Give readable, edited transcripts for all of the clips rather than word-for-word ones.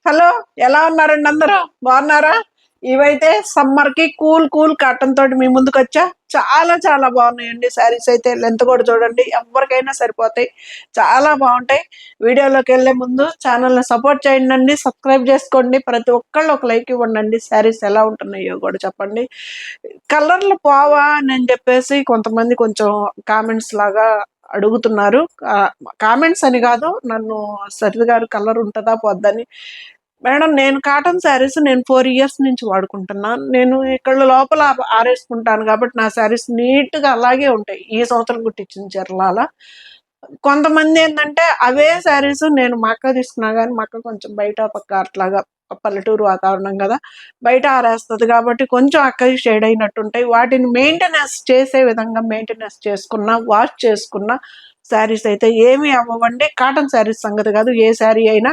Hello, ఎలా ఉన్నారండి అందరూ? బాగున్నారా? ఇవైతే సమ్మర్ కి కూల్ కూల్ కాటన్ తోటి మీ ముందుకు వచ్చా. చాలా చాలా బాగున్నాయండి శారీస్ అయితే. లెంత్ కూడా చూడండి, ఎవరికైనా సరిపోతాయి. చాలా బాగుంటాయి. వీడియోలోకి వెళ్లే ముందు ఛానల్ ని సపోర్ట్ చేయండి, సబ్స్క్రైబ్ చేసుకోండి. ప్రతి ఒక్కళ్ళు ఒక లైక్ ఇవ్వండి. శారీస్ ఎలా ఉంటున్నాయో కూడా చెప్పండి. కలర్లు పోవా అని చెప్పేసి కొంతమంది కొంచెం కామెంట్స్ లాగా అడుగుతున్నారు. కామెంట్స్ అని కాదు, నన్ను సరిత గారు కలర్ ఉంటుందా పోద్దని. మేడం, నేను కాటన్ శారీస్ నేను 4 ఇయర్స్ నుంచి వాడుకుంటున్నాను. నేను ఇక్కడ లోపల ఆరేసుకుంటాను కాబట్టి నా శారీస్ నీట్ గా అలాగే ఉంటాయి. ఈ సంవత్సరం కుట్టించిన చీరలు అలా. కొంతమంది ఏంటంటే అవే శారీస్ నేను మా అక్క తీసుకున్నా కానీ మా అక్క కొంచెం బయట పక్క అట్లాగా పల్లెటూరు వాతావరణం కదా, బయట ఆరేస్తుంది కాబట్టి కొంచెం అక్కకి షేడ్ అయినట్టు ఉంటాయి. వాటిని మెయింటెనెన్స్ చేసే విధంగా మెయింటెనెన్స్ చేసుకున్నా, వాష్ చేసుకున్నా శారీస్ అయితే ఏమీ అవ్వండి. కాటన్ శారీస్ సంగతి కాదు, ఏ శారీ అయినా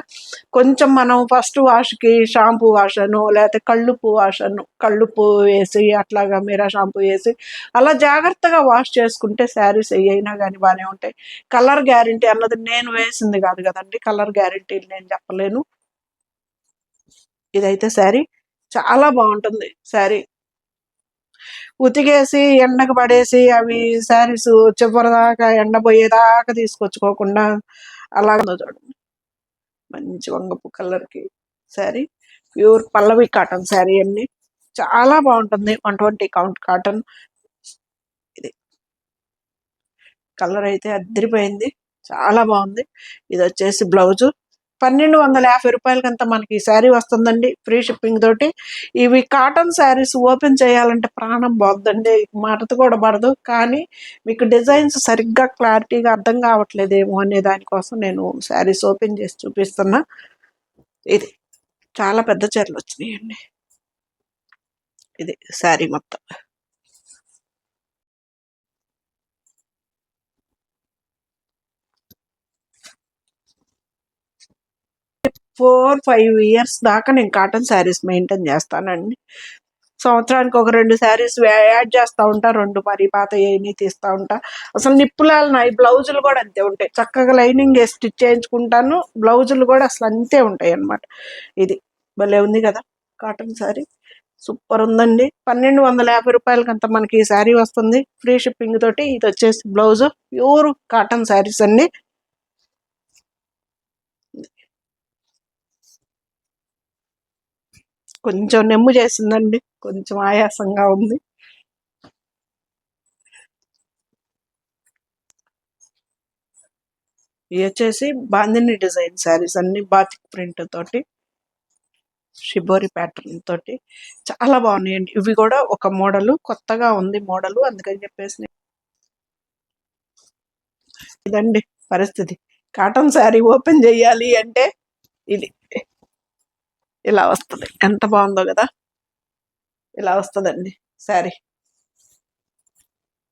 కొంచెం మనం ఫస్ట్ వాష్కి షాంపూ వాష్ అను, లేకపోతే కళ్ళుప్పు వాష్ అను, కళ్ళుప్పు వేసి అట్లాగా మీరా షాంపూ వేసి అలా జాగ్రత్తగా వాష్ చేసుకుంటే శారీస్ అయినా కానీ బాగానే ఉంటాయి. కలర్ గ్యారంటీ అన్నది నేను వేసింది కాదు కదండి, కలర్ గ్యారంటీ నేను చెప్పలేను. ఇదైతే శారీ చాలా బాగుంటుంది. శారీ ఉతికేసి ఎండకు పడేసి అవి శారీస్ చివరిదాకా ఎండపోయేదాకా తీసుకొచ్చుకోకుండా అలాగే చూడండి, మంచి వంగపు కలర్కి శారీ. ప్యూర్ పల్లవి కాటన్ శారీ అండి, చాలా బాగుంటుంది. 120 కౌంట్ కాటన్. ఇది కలర్ అయితే అద్దరిపోయింది, చాలా బాగుంది. ఇది వచ్చేసి బ్లౌజు. 1250 రూపాయలకంతా మనకి ఈ శారీ వస్తుందండి, ఫ్రీ షిప్పింగ్ తోటి. ఇవి కాటన్ శారీస్ ఓపెన్ చేయాలంటే ప్రాణం పోద్దండి, మడత కూడా పడదు. కానీ మీకు డిజైన్స్ సరిగ్గా క్లారిటీగా అర్థం కావట్లేదేమో అనే దానికోసం నేను శారీస్ ఓపెన్ చేసి చూపిస్తున్నా. ఇది చాలా పెద్ద చీరలు వచ్చినాయండి. ఇది శారీ మొత్తం 4-5 ఇయర్స్ దాకా నేను కాటన్ శారీస్ మెయింటైన్ చేస్తానండి. సంవత్సరానికి ఒక 2 శారీస్ యాడ్ చేస్తూ ఉంటా, 2 మరి పాత ఏమి తీస్తూ ఉంటా. అసలు నిప్పులాలు నా బ్లౌజులు కూడా అంతే ఉంటాయి, చక్కగా లైనింగ్ వేసి స్టిచ్ చేయించుకుంటాను. బ్లౌజులు కూడా అసలు అంతే ఉంటాయి అన్నమాట. ఇది భలే ఉంది కదా కాటన్ శారీ, సూపర్ ఉందండి. 1250 రూపాయలకంతా మనకి ఈ శారీ వస్తుంది, ఫ్రీ షిప్పింగ్ తోటి. ఇది వచ్చేసి బ్లౌజు, ప్యూర్ కాటన్ శారీస్ అండి. కొంచెం నెమ్ము చేసిందండి, కొంచెం ఆయాసంగా ఉంది. ఇవి వచ్చేసి బాందిని డిజైన్ శారీస్ అన్ని, బాతిక్ ప్రింట్ తోటి, షిబోరి ప్యాటర్న్ తోటి చాలా బాగున్నాయండి. ఇవి కూడా ఒక మోడల్, కొత్తగా ఉంది మోడల్, అందుకని చెప్పేసి ఇదండి పరిస్థితి. కాటన్ శారీ ఓపెన్ చేయాలి అంటే ఇది ఇలా వస్తుంది. ఎంత బాగుందో కదా, ఇలా వస్తుందండి శారీ.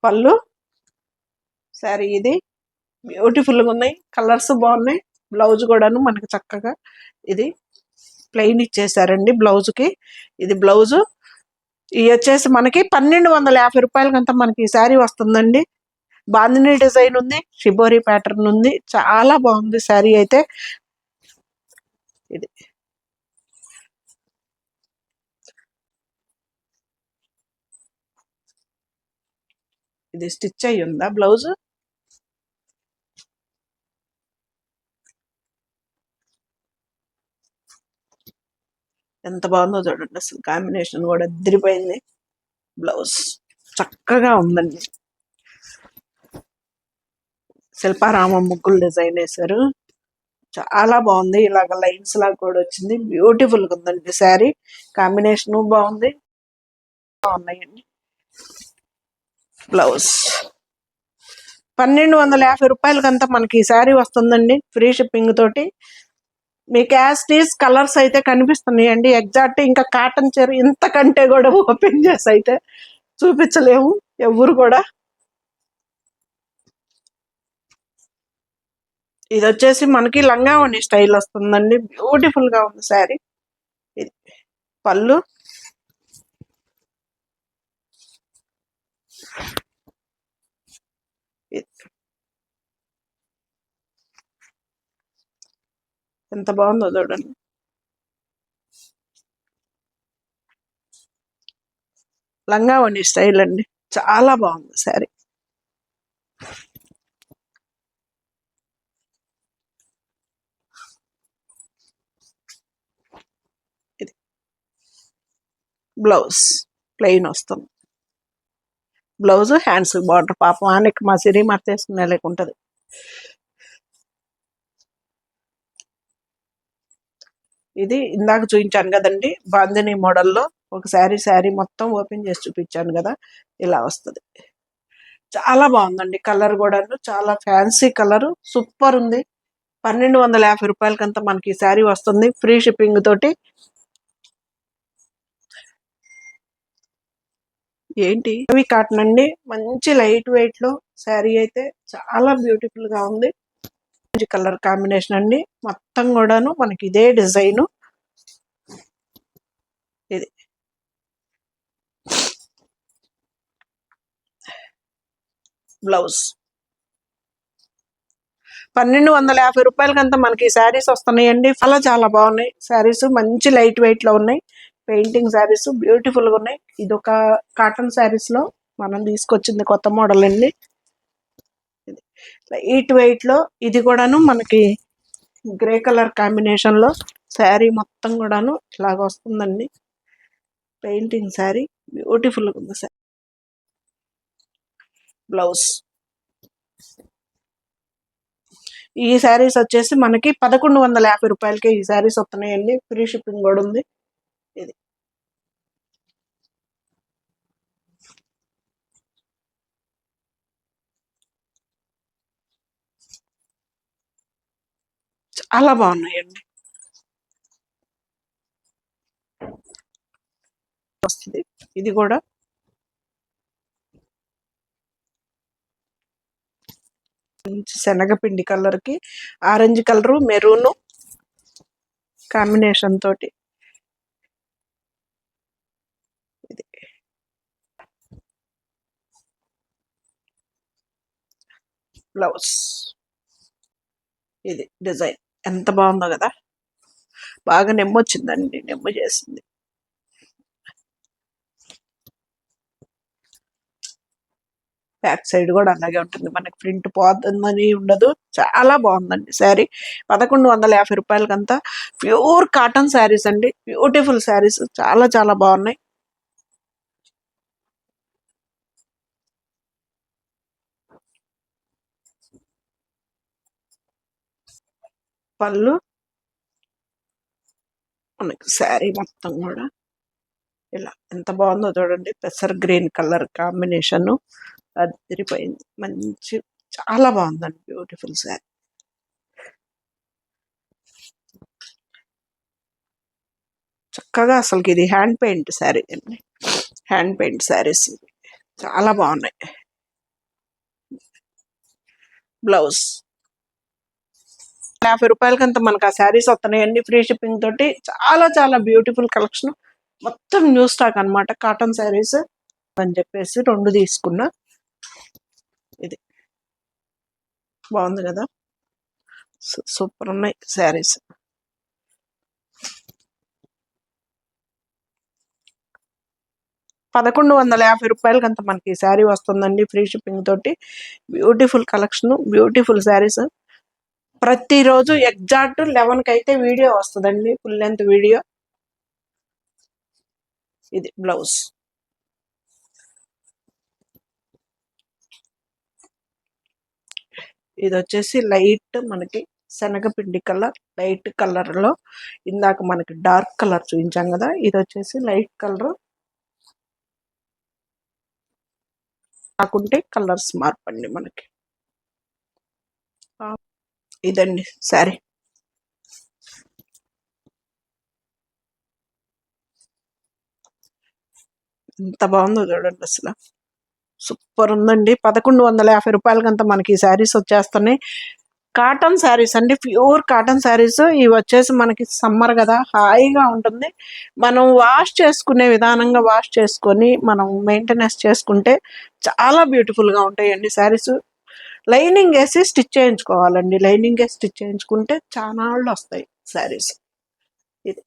పళ్ళు శారీ ఇది బ్యూటిఫుల్గా ఉన్నాయి, కలర్స్ బాగున్నాయి. బ్లౌజ్ కూడాను మనకి చక్కగా ఇది ప్లెయిన్ ఇచ్చేసారండి బ్లౌజ్కి. ఇది బ్లౌజు. ఇవి వచ్చేసి మనకి 1250 రూపాయలకంతా మనకి ఈ శారీ వస్తుందండి. బాందిని డిజైన్ ఉంది, షిబోరి ప్యాటర్న్ ఉంది, చాలా బాగుంది శారీ అయితే. ఇది ఇది స్టిచ్ అయ్యి ఉందా బ్లౌజ్. ఎంత బాగుందో చూడండి, అసలు కాంబినేషన్ కూడా అదిరిపోయింది. బ్లౌజ్ చక్కగా ఉందండి, శిల్పారామం ముగ్గులు డిజైన్ వేశారు, చాలా బాగుంది. ఇలాగ లైన్స్ లాగా కూడా వచ్చింది, బ్యూటిఫుల్ గా ఉందండి శారీ. కాంబినేషన్ బాగుంది, బాగున్నాయండి. బ్లౌజ్ 1250 రూపాయలకంతా మనకి ఈ శారీ వస్తుందండి, ఫ్రీ షిప్పింగ్ తోటి. మీకు యాస్టీస్ కలర్స్ అయితే కనిపిస్తున్నాయండి ఎగ్జాక్ట్. ఇంకా కాటన్ చీర ఇంతకంటే కూడా ఓపెన్ చేసి అయితే చూపించలేము ఎవరు కూడా. ఇది వచ్చేసి మనకి లంగావణి స్టైల్ వస్తుందండి, బ్యూటిఫుల్ గా ఉంది శారీ. ఇది పళ్ళు, ఎంత బాగుందో చూడండి. లంగావోణి స్టైల్ అండి, చాలా బాగుంది శారీ. ఇది బ్లౌజ్ ప్లెయిన్ వస్తుంది. బ్లౌజ్ హ్యాండ్స్ బార్డర్, పాపం ఆనకి మా సిరి మర్చేసుకునే లేక ఉంటుంది. ఇది ఇందాక చూపించాను కదండి బాందిని మోడల్లో ఒక శారీ మొత్తం ఓపెన్ చేసి చూపించాను కదా, ఇలా వస్తుంది. చాలా బాగుందండి, కలర్ కూడా చాలా ఫ్యాన్సీ కలర్, సూపర్ ఉంది. 1250 రూపాయలకంతా మనకి ఈ శారీ వస్తుంది, ఫ్రీ షిప్పింగ్ తోటి. ఏంటి అవి కాటన్ అండి, మంచి లైట్ వెయిట్ లో శారీ అయితే చాలా బ్యూటిఫుల్ గా ఉంది. మంచి కలర్ కాంబినేషన్ అండి, మొత్తం కూడాను మనకి ఇదే డిజైన్. ఇది బ్లౌజ్ 1250 రూపాయలకంతా మనకి శారీస్ వస్తున్నాయండి. చాలా చాలా బాగున్నాయి శారీస్, మంచి లైట్ వెయిట్ లో ఉన్నాయి. పెయింటింగ్ శారీస్ బ్యూటిఫుల్ గా ఉన్నాయి. ఇది ఒక కాటన్ శారీస్ లో మనం తీసుకొచ్చింది కొత్త మోడల్ అండి. లైట్ వెయిట్ లో ఇది కూడాను మనకి గ్రే కలర్ కాంబినేషన్ లో శారీ మొత్తం కూడాను ఇలాగ వస్తుందండి. పెయింటింగ్ శారీ బ్యూటిఫుల్ గా ఉంది. బ్లౌజ్ ఈ శారీస్ వచ్చేసి మనకి 1150 రూపాయలకి ఈ శారీస్ వస్తున్నాయండి, ఫ్రీ షిప్పింగ్ కూడా ఉంది. ఇది చాలా బాగున్నాయండి. వస్తుంది ఇది కూడా మంచి శనగపిండి కలర్ కి ఆరెంజ్ కలరు మెరూన్ కాంబినేషన్ తోటి. ఇది బ్లౌజ్, ఇది డిజైన్ ఎంత బాగుందో కదా, బాగా నెమ్మొచ్చిందండి, నెమ్మ చేసింది. బ్యాక్ సైడ్ కూడా అలాగే ఉంటుంది, మనకి ప్రింట్ పోతుందని ఉండదు. చాలా బాగుందండి శారీ. 1150 రూపాయలకంతా ప్యూర్ కాటన్ శారీస్ అండి, బ్యూటిఫుల్ శారీస్, చాలా చాలా బాగున్నాయి. పళ్ళు మనకి శారీ మొత్తం కూడా ఇలా ఎంత బాగుందో చూడండి, పెసర్ గ్రీన్ కలర్ కాంబినేషన్ అదిరిపోయింది, మంచి చాలా బాగుందండి, బ్యూటిఫుల్ శారీ. చక్కగా అసలుకి ఇది హ్యాండ్ పెయింట్ శారీ అండి, హ్యాండ్ పెయింట్ శారీస్ చాలా బాగున్నాయి. బ్లౌజ్ 50 రూపాయలకంతా మనకు ఆ శారీస్ వస్తున్నాయండి, ఫ్రీ షిప్పింగ్ తోటి. చాలా చాలా బ్యూటిఫుల్ కలెక్షన్, మొత్తం న్యూ స్టాక్ అనమాట కాటన్ శారీస్ అని చెప్పేసి 2 తీసుకున్నా. ఇది బాగుంది కదా, సూపర్ ఉన్నాయి శారీస్. 1150 రూపాయలకంత మనకి శారీ వస్తుందండి, ఫ్రీ షిప్పింగ్ తోటి. Beautiful collection, beautiful saris. ప్రతిరోజు ఎగ్జాక్ట్ 11కి అయితే వీడియో వస్తుందండి, ఫుల్ లెంత్ వీడియో. ఇది బ్లౌజ్, ఇది వచ్చేసి లైట్ మనకి శనగపిండి కలర్, లైట్ కలర్ లో ఇందాక మనకి డార్క్ కలర్ చూపించాం కదా, ఇది వచ్చేసి లైట్ కలర్. కాకుంటే కలర్స్ మార్పండి మనకి. ఇదండి శారీ. ఎంత బాగుందో చూడండి, అసలు సూపర్ ఉందండి. 1150 రూపాయలకంతా మనకి శారీస్ వచ్చేస్తున్నాయి. కాటన్ శారీస్ అండి, ప్యూర్ కాటన్ శారీస్. ఇవి వచ్చేసి మనకి సమ్మర్ కదా, హాయిగా ఉంటుంది. మనం వాష్ చేసుకునే విధానంగా వాష్ చేసుకొని మనం మెయింటెనెన్స్ చేసుకుంటే చాలా బ్యూటిఫుల్గా ఉంటాయండి శారీస్. లైనింగ్ వేసి స్టిచ్ చేయించుకోవాలండి, లైనింగ్ వేసి స్టిచ్ చేయించుకుంటే చాలా వస్తాయి శారీస్. ఇది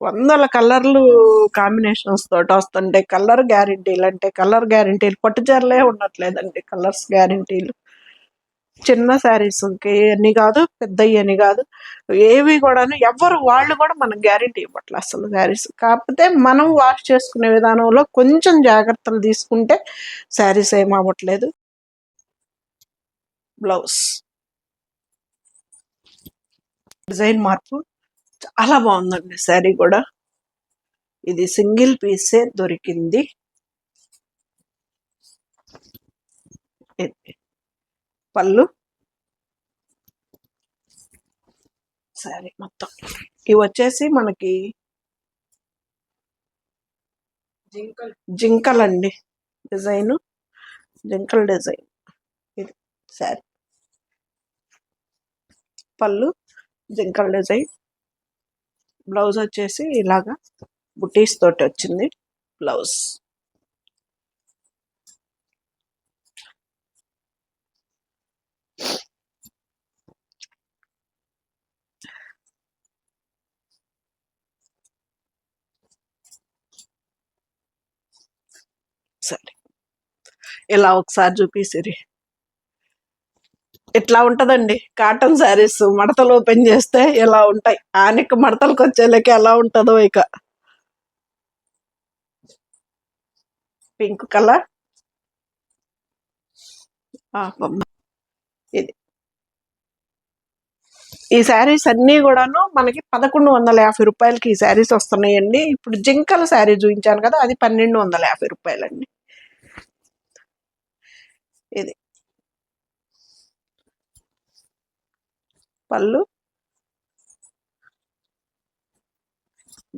వందల కలర్లు కాంబినేషన్స్ తోటి వస్తుంటాయి. కలర్ గ్యారంటీలు అంటే కలర్ గ్యారంటీలు, పట్టుచీరలే ఉండట్లేదండి కలర్స్ గ్యారంటీలు. చిన్న శారీస్ అని కాదు, పెద్దవి అని కాదు, ఏవి కూడాను ఎవరు వాళ్ళు కూడా మనకు గ్యారంటీ ఇవ్వట్లేదు అసలు శారీస్. కాకపోతే మనం వాష్ చేసుకునే విధానంలో కొంచెం జాగ్రత్తలు తీసుకుంటే శారీస్ ఏం అవ్వట్లేదు. బ్లౌజ్ డిజైన్ మార్పు చాలా బాగుందండి. శారీ కూడా ఇది సింగిల్ పీసే దొరికింది. ఇది పళ్ళు, శారీ మొత్తం. ఇవి వచ్చేసి మనకి జింకలండి డిజైన్, జింకల్ డిజైన్. ఇది శారీ, పళ్ళు జింకల్ డిజైన్, బ్లౌజ్ వచ్చేసి ఇలాగా బుటీస్ తోటి వచ్చింది బ్లౌజ్. సరే ఇలా ఒకసారి చూపిసిరి. ఇట్లా ఉంటదండి కాటన్ శారీస్. మడతలు ఓపెన్ చేస్తే ఇలా ఉంటాయి. ఆనిక మడతలకు వచ్చేలకి ఎలా ఉంటుందో ఇక. పింక్ కలర్, ఇది. ఈ శారీస్ అన్నీ కూడాను మనకి 1150 రూపాయలకి ఈ శారీస్ వస్తున్నాయండి. ఇప్పుడు జింకల శారీ చూపించాను కదా, అది 1250 రూపాయలండి. ఇది పళ్ళు,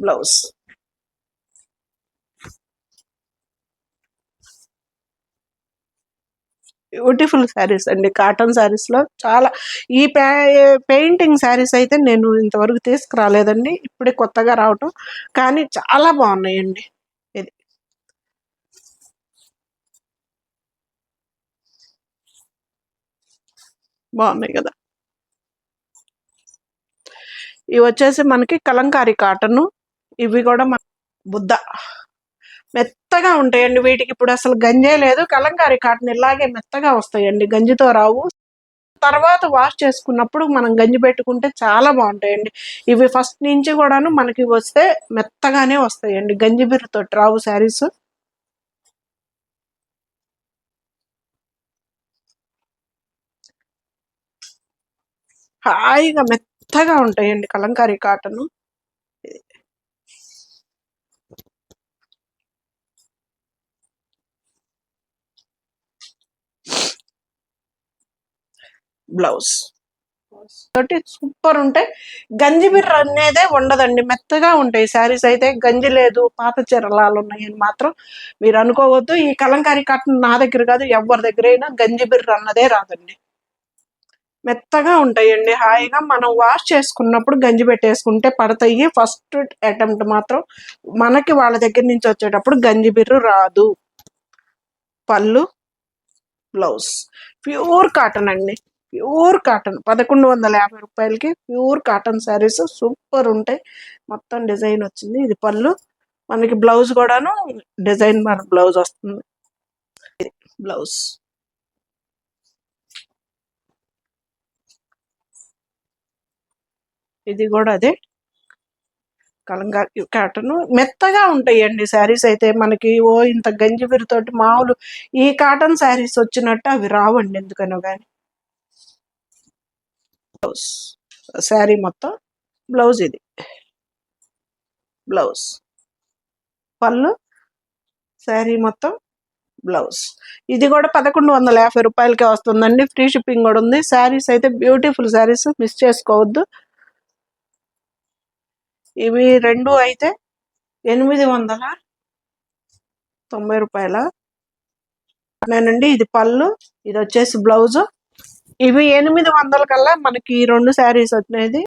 బ్లౌజ్. బ్యూటిఫుల్ శారీస్ అండి. కాటన్ శారీస్ లో చాలా, ఈ పెయింటింగ్ శారీస్ అయితే నేను ఇంతవరకు తీసుకురాలేదండి, ఇప్పుడే కొత్తగా రావటం, కానీ చాలా బాగున్నాయండి. ఇది బాగున్నాయి కదా. ఇవి వచ్చేసి మనకి కలంకారీ కాటన్. ఇవి కూడా మన బుద్ధ మెత్తగా ఉంటాయండి. వీటికి ఇప్పుడు అసలు గంజే లేదు. కలంకారీ కాటన్ ఇలాగే మెత్తగా వస్తాయండి, గంజితో రావు. తర్వాత వాష్ చేసుకున్నప్పుడు మనం గంజి పెట్టుకుంటే చాలా బాగుంటాయండి. ఇవి ఫస్ట్ నుంచి కూడాను మనకి వస్తే మెత్తగానే వస్తాయండి, గంజి బిర్రతో రావు శారీస్. హాయిగా మెత్తగా ఉంటాయండి కలంకారీ కాటన్. బ్లౌజ్ తోటి సూపర్ ఉంటాయి. గంజి బిర్ర అనేదే ఉండదండి, మెత్తగా ఉంటాయి శారీస్ అయితే. గంజి లేదు, పాత చీరలాలు ఉన్నాయని మాత్రం మీరు అనుకోవద్దు. ఈ కలంకారీ కాటన్ నా దగ్గర కాదు, ఎవరి దగ్గరైనా గంజి బిర్ర అన్నదే రాదండి. మెత్తగా ఉంటాయండి, హాయిగా మనం వాష్ చేసుకున్నప్పుడు గంజి పెట్టేసుకుంటే పడతాయి. ఫస్ట్ అటెంప్ట్ మాత్రం మనకి వాళ్ళ దగ్గర నుంచి వచ్చేటప్పుడు గంజి బిర్రు రాదు. పళ్ళు, బ్లౌజ్ ప్యూర్ కాటన్ అండి, ప్యూర్ కాటన్. 1150 రూపాయలకి ప్యూర్ కాటన్ శారీస్ సూపర్ ఉంటాయి. మొత్తం డిజైన్ వచ్చింది. ఇది పళ్ళు, మనకి బ్లౌజ్ కూడాను డిజైన్ మన బ్లౌజ్ వస్తుంది. బ్లౌజ్ ఇది కూడా అదే కలంకారీ కాటన్. మెత్తగా ఉంటాయండి శారీస్ అయితే. మనకి ఓ ఇంత గంజి బిర్రతోటి మామూలు ఈ కాటన్ శారీస్ వచ్చినట్టు అవి రావండి ఎందుకనో కానీ. బ్లౌజ్ శారీ మొత్తం బ్లౌజ్, ఇది బ్లౌజ్, పళ్ళు, శారీ మొత్తం బ్లౌజ్. ఇది కూడా 1150 రూపాయలకే వస్తుందండి, ఫ్రీ షిప్పింగ్ కూడా ఉంది. శారీస్ అయితే బ్యూటిఫుల్ శారీస్, మిస్ చేసుకోవద్దు. ఇవి రెండు అయితే 890 రూపాయల నేనండి. ఇది పళ్ళు, ఇది వచ్చేసి బ్లౌజ్. ఇవి 800 కల్లా మనకి ఈ రెండు శారీస్ వచ్చినది.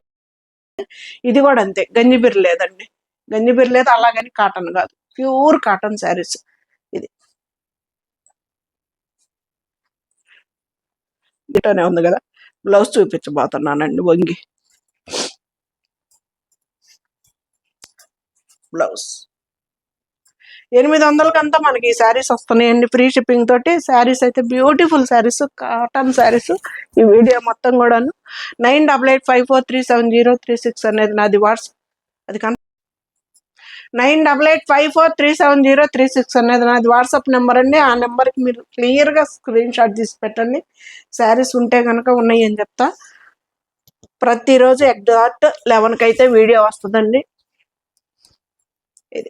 ఇది కూడా అంతే, గంజిబిర్ లేదండి, గంజిబిర్ లేదు. అలాగని కాటన్ కాదు, ప్యూర్ కాటన్ శారీస్. ఇది ఇటనే ఉంది కదా, బ్లౌజ్ చూపించబోతున్నానండి వంగి. బ్లౌజ్. 800కంతా మనకి ఈ శారీస్ వస్తున్నాయండి ఫ్రీ షిప్పింగ్ తోటి. శారీస్ అయితే బ్యూటిఫుల్ శారీస్, కాటన్ శారీస్. ఈ వీడియో మొత్తం కూడాను 9885437036 అనేది నాది వాట్సాప్. అది 9885437036 అనేది నాది వాట్సాప్ నెంబర్ అండి. ఆ నెంబర్కి మీరు క్లియర్గా స్క్రీన్ షాట్ తీసి పెట్టండి. శారీస్ ఉంటే కనుక ఉన్నాయి అని చెప్తా. ప్రతిరోజు ఎగ్జాక్ట్ 11కి అయితే వీడియో వస్తుందండి. ఇది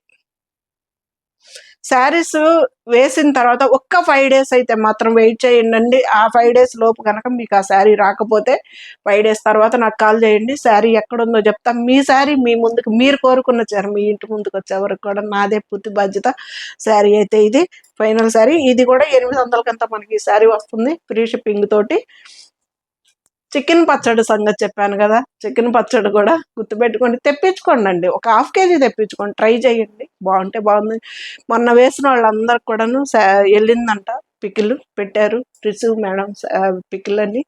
శారీస్ వేసిన తర్వాత ఒక్క 5 days అయితే మాత్రం వెయిట్ చేయండి. ఆ 5 days లోపు కనుక మీకు ఆ శారీ రాకపోతే 5 days తర్వాత నాకు కాల్ చేయండి. శారీ ఎక్కడుందో చెప్తా. మీ శారీ మీ ముందుకు, మీరు కోరుకున్న చీర మీ ఇంటి ముందుకు వచ్చే వరకు కూడా నాదే పూర్తి బాధ్యత. శారీ అయితే ఇది ఫైనల్ శారీ. ఇది కూడా 800కంతా మనకి ఈ శారీ వస్తుంది ఫ్రీ షిప్పింగ్ తోటి. చికెన్ పచ్చడి సంగతి చెప్పాను కదా, చికెన్ పచ్చడి కూడా గుర్తుపెట్టుకోండి, తెప్పించుకోండి అండి. ఒక 1/2 kg తెప్పించుకోండి, ట్రై చేయండి. బాగుంటే బాగుంది. మొన్న వేసిన వాళ్ళందరికి కూడాను వెళ్ళిందంట. పికిల్ పెట్టారు రిసీవ్ మేడం పికిల్ అని.